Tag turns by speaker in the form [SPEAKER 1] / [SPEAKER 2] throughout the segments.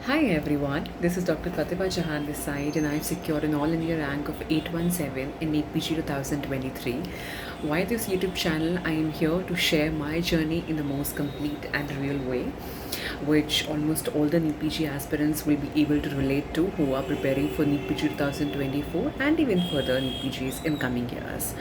[SPEAKER 1] Hi everyone, this is Dr. Pratibha Chauhan this side, and I've secured an All India rank of 817 in NEET PG 2023. Via this YouTube channel, I am here to share my journey in the most complete and real way, which almost all the NEET PG aspirants will be able to relate to who are preparing for NEET PG 2024 and even further NEET PGs in coming years.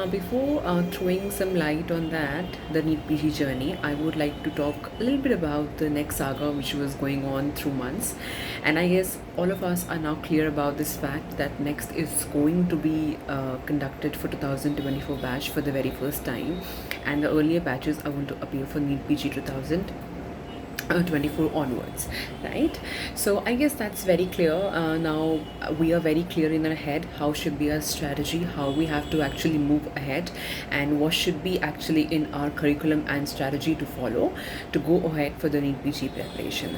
[SPEAKER 1] Before throwing some light on that, the NEET PG journey, I would like to talk a little bit about the next saga which was going on through months. And I guess all of us are now clear about this fact that next is going to be conducted for 2024 batch for the very first time, and the earlier batches are going to appear for NEET PG 2024 onwards, right? So I guess that's very clear. Now we are very clear in our head how should be our strategy, how we have to actually move ahead, and what should be actually in our curriculum and strategy to follow to go ahead for the NEET PG preparation.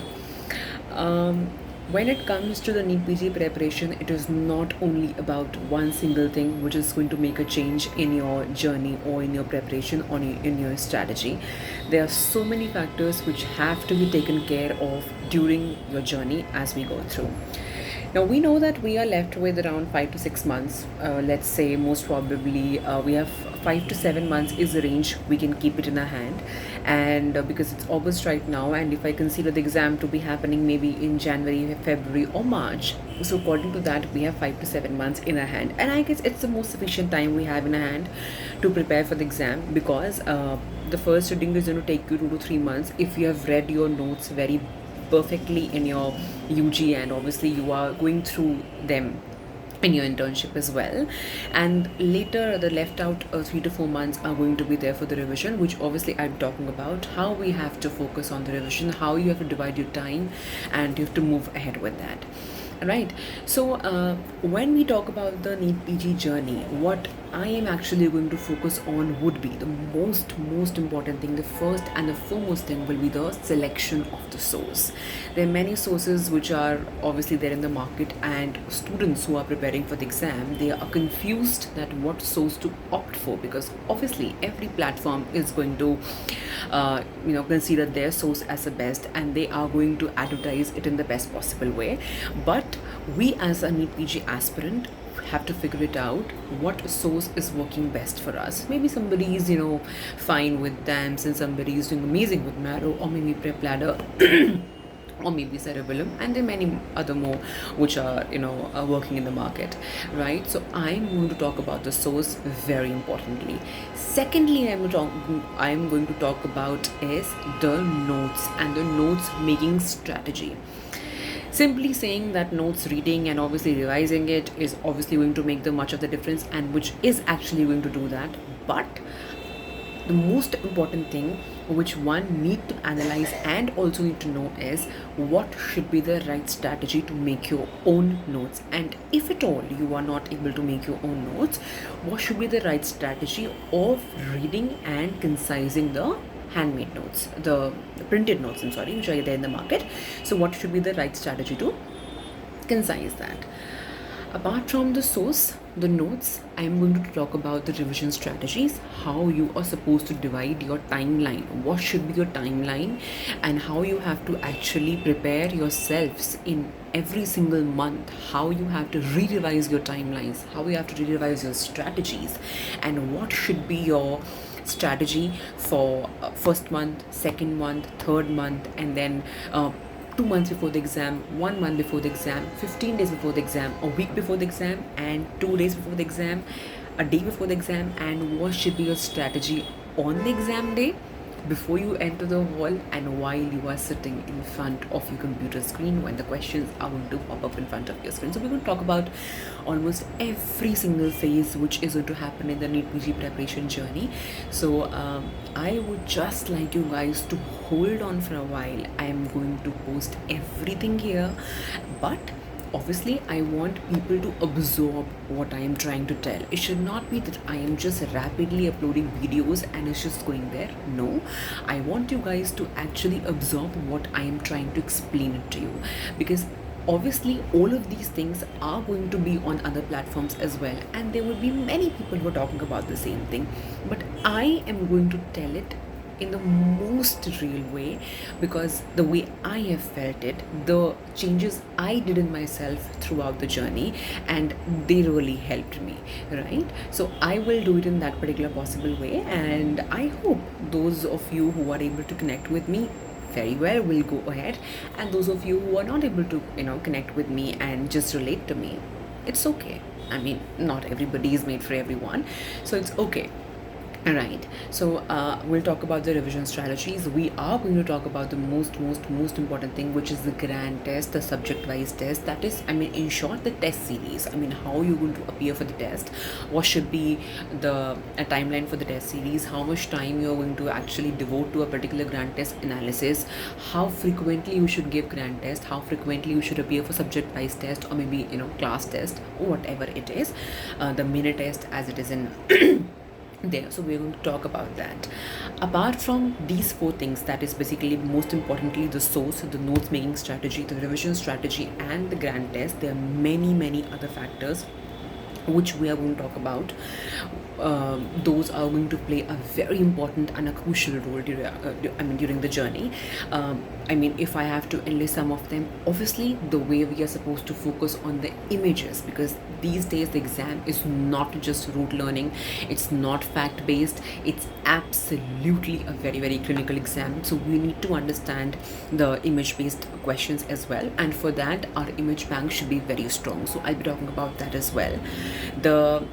[SPEAKER 1] When it comes to the NEET PG preparation, it is not only about one single thing which is going to make a change in your journey or in your preparation or in your strategy. There are so many factors which have to be taken care of during your journey as we go through. Now we know that we are left with around 5 to 6 months. Let's say most probably we have 5 to 7 months is the range we can keep it in our hand, and because it's August right now, and if I consider the exam to be happening maybe in January, February, or March, so according to that we have 5 to 7 months in our hand, and I guess it's the most sufficient time we have in our hand to prepare for the exam, because the first reading is going to take you 2 to 3 months if you have read your notes very perfectly in your UG, and obviously you are going through them in your internship as well. And later the left out 3 to 4 months are going to be there for the revision, which obviously I'm talking about how we have to focus on the revision, how you have to divide your time, and you have to move ahead with that. Right. So when we talk about the NEET PG journey, what I am actually going to focus on would be the most important thing. The first and the foremost thing will be the selection of the source. There are many sources which are obviously there in the market, and students who are preparing for the exam, they are confused that what source to opt for, because obviously every platform is going to consider their source as the best, and they are going to advertise it in the best possible way. But we as a NEET PG aspirant have to figure it out what source is working best for us. Maybe somebody is fine with DAMS, and somebody is doing amazing with Marrow, or maybe Prep Ladder or maybe Cerebellum, and there are many other more which are working in the market, right? So I'm going to talk about the source very importantly. Secondly, I'm going to talk about is the notes and the notes making strategy. Simply saying that notes reading and obviously revising it is obviously going to make the much of the difference, and which is actually going to do that. But the most important thing which one need to analyze and also need to know is what should be the right strategy to make your own notes. And if at all you are not able to make your own notes, what should be the right strategy of reading and concising the handmade notes, the printed notes, I'm sorry, which are there in the market. So what should be the right strategy to concise that? Apart from the source, the notes, I am going to talk about the revision strategies, how you are supposed to divide your timeline, what should be your timeline, and how you have to actually prepare yourselves in every single month, how you have to re-revise your timelines, how you have to re-revise your strategies, and what should be your strategy for first month, second month, third month, and then 2 months before the exam, 1 month before the exam, 15 days before the exam, a week before the exam, and 2 days before the exam, a day before the exam, and what should be your strategy on the exam day, before you enter the hall, and while you are sitting in front of your computer screen when the questions are going to pop up in front of your screen. So we're going to talk about almost every single phase which is going to happen in the NEET PG preparation journey. So I would just like you guys to hold on for a while. I am going to post everything here, but obviously I want people to absorb what I am trying to tell. It should not be that I am just rapidly uploading videos and it's just going there. No, I want you guys to actually absorb what I am trying to explain it to you, because obviously all of these things are going to be on other platforms as well, and there will be many people who are talking about the same thing, but I am going to tell it in the most real way, because the way I have felt it, the changes I did in myself throughout the journey, and they really helped me, right? So I will do it in that particular possible way, and I hope those of you who are able to connect with me very well will go ahead, and those of you who are not able to connect with me and just relate to me, it's okay. I mean, not everybody is made for everyone, so it's okay. Right. So we'll talk about the revision strategies. We are going to talk about the most important thing, which is the grand test, the subject-wise test. That is, I mean, in short, the test series. I mean, how you're going to appear for the test, what should be the timeline for the test series, how much time you're going to actually devote to a particular grand test analysis, how frequently you should give grand test, how frequently you should appear for subject-wise test, or maybe class test, or whatever it is, the mini test as it is in there. So we're going to talk about that. Apart from these four things, that is basically most importantly the source, the notes making strategy, the revision strategy, and the grand test, there are many other factors which we are going to talk about. Those are going to play a very important and a crucial role during the journey. I mean, if I have to enlist some of them, obviously the way we are supposed to focus on the images, because these days the exam is not just rote learning, it's not fact based, it's absolutely a very clinical exam. So we need to understand the image based questions as well, and for that our image bank should be very strong. So I'll be talking about that as well. The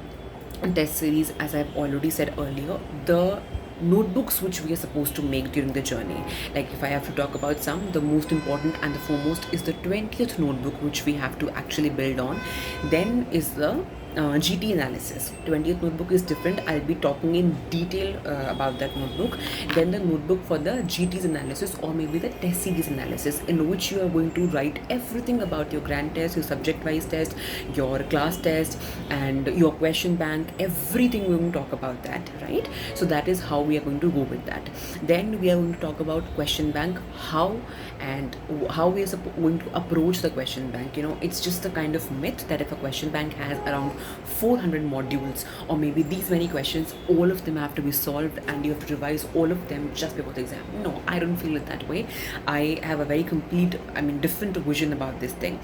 [SPEAKER 1] test series, as I've already said earlier, the notebooks which we are supposed to make during the journey. Like, if I have to talk about some, the most important and the foremost is the 20th notebook which we have to actually build on. Then is the GT analysis. 20th notebook is different. I'll be talking in detail about that notebook. Then the notebook for the GT's analysis, or maybe the test series analysis, in which you are going to write everything about your grand test, your subject-wise test, your class test, and your question bank. Everything we're going to talk about that, right? So that is how we are going to go with that. Then we are going to talk about question bank, how we are going to approach the question bank. It's just a kind of myth that if a question bank has around 400 modules, or maybe these many questions, all of them have to be solved and you have to revise all of them just before the exam. No, I don't feel it that way. I have a very complete, different vision about this thing,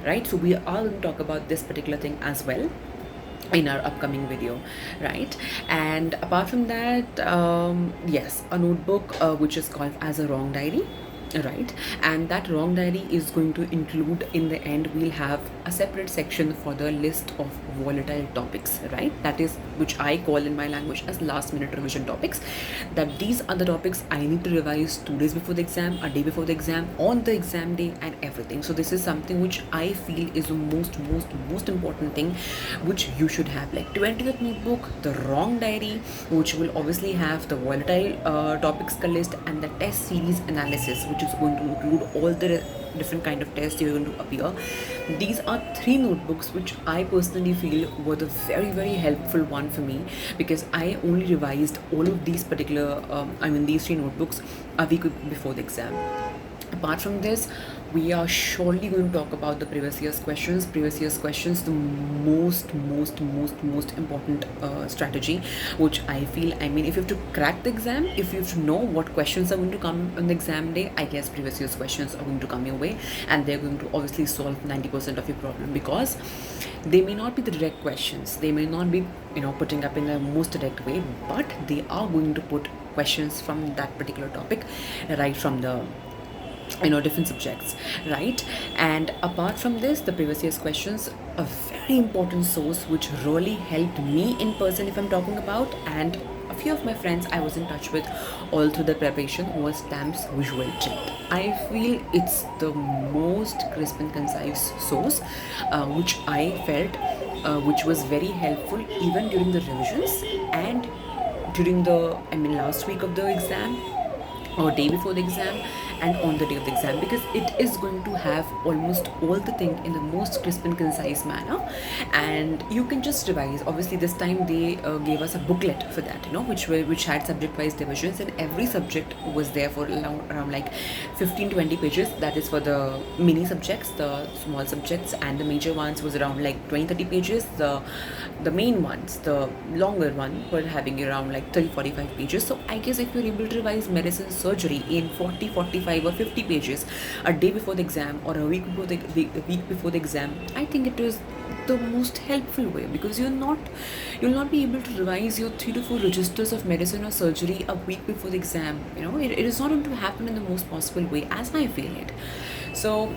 [SPEAKER 1] right? So we are going to talk about this particular thing as well in our upcoming video, right? And apart from that, yes, a notebook which is called as a wrong diary, right? And that wrong diary is going to include, in the end, we'll have a separate section for the list of volatile topics, right? That is, which I call in my language as last minute revision topics, that these are the topics I need to revise 2 days before the exam, a day before the exam, on the exam day, and everything. So this is something which I feel is the most important thing which you should have. Like 20th notebook, the wrong diary, which will obviously have the volatile topics list, and the test series analysis, which is going to include all the different kind of tests you're going to appear. These are 3 notebooks which I personally feel were the very helpful one for me, because I only revised all of these particular these 3 notebooks a week before the exam. Apart from this, we are surely going to talk about the previous year's questions. The most important strategy, which I feel, if you have to crack the exam, if you have to know what questions are going to come on the exam day, I guess previous year's questions are going to come your way, and they're going to obviously solve 90% of your problem, because they may not be the direct questions, they may not be putting up in the most direct way, but they are going to put questions from that particular topic right from the different subjects, right? And apart from this, the previous year's questions, a very important source which really helped me in person, if I'm talking about, and a few of my friends I was in touch with all through the preparation, was Stamps Visual Check. I feel it's the most crisp and concise source which I felt which was very helpful even during the revisions and during the last week of the exam or day before the exam, and on the day of the exam, because it is going to have almost all the thing in the most crisp and concise manner, and you can just revise. Obviously this time they gave us a booklet for that, which had subject wise divisions, and every subject was there for around like 15-20 pages. That is for the mini subjects, the small subjects, and the major ones was around like 20-30 pages. The main ones, the longer one, were having around like 30-45 pages. So I guess if you're able to revise medicine surgery in 40-45 or 50 pages a day before the exam, or a week before week before the exam, I think it is the most helpful way, because you'll not be able to revise your 3 to 4 registers of medicine or surgery a week before the exam. It is not going to happen in the most possible way, as I feel it. So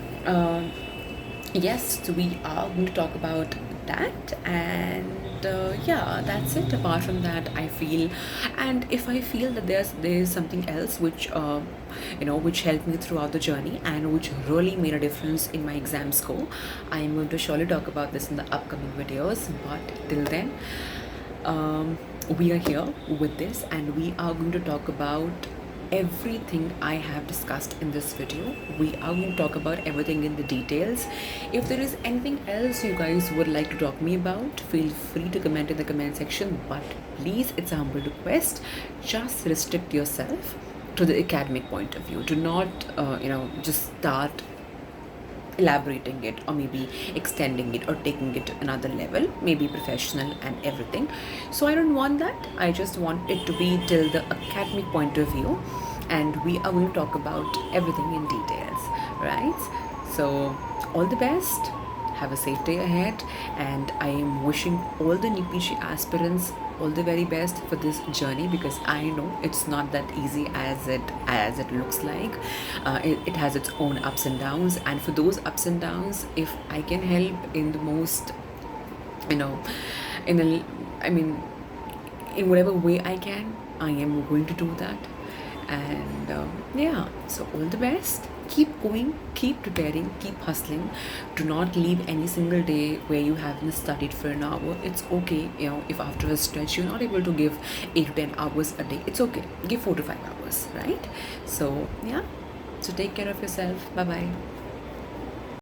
[SPEAKER 1] yes, so we are going to talk about that, and yeah, that's it. Apart from that, I feel, and if I feel that there's something else which which helped me throughout the journey and which really made a difference in my exam score, I am going to surely talk about this in the upcoming videos. But till then, we are here with this, and we are going to talk about everything I have discussed in this video. We are going to talk about everything in the details. If there is anything else you guys would like to talk me about, feel free to comment in the comment section, but please, it's a humble request, just restrict yourself to the academic point of view. Do not just start elaborating it, or maybe extending it, or taking it to another level, maybe professional and everything. So I don't want that. I just want it to be till the academic point of view, and we are going to talk about everything in details, right? So all the best, have a safe day ahead, and I am wishing all the NEET PG aspirants all the very best for this journey, because I know it's not that easy as it looks like. It has its own ups and downs, and for those ups and downs, if I can help in the most, in whatever way I can, I am going to do that. And yeah, so all the best. Keep going, keep preparing, keep hustling. Do not leave any single day where you haven't studied for an hour. It's okay, if after a stretch you're not able to give 8 to 10 hours a day, it's okay. Give 4 to 5 hours, right? So yeah, so take care of yourself. Bye bye.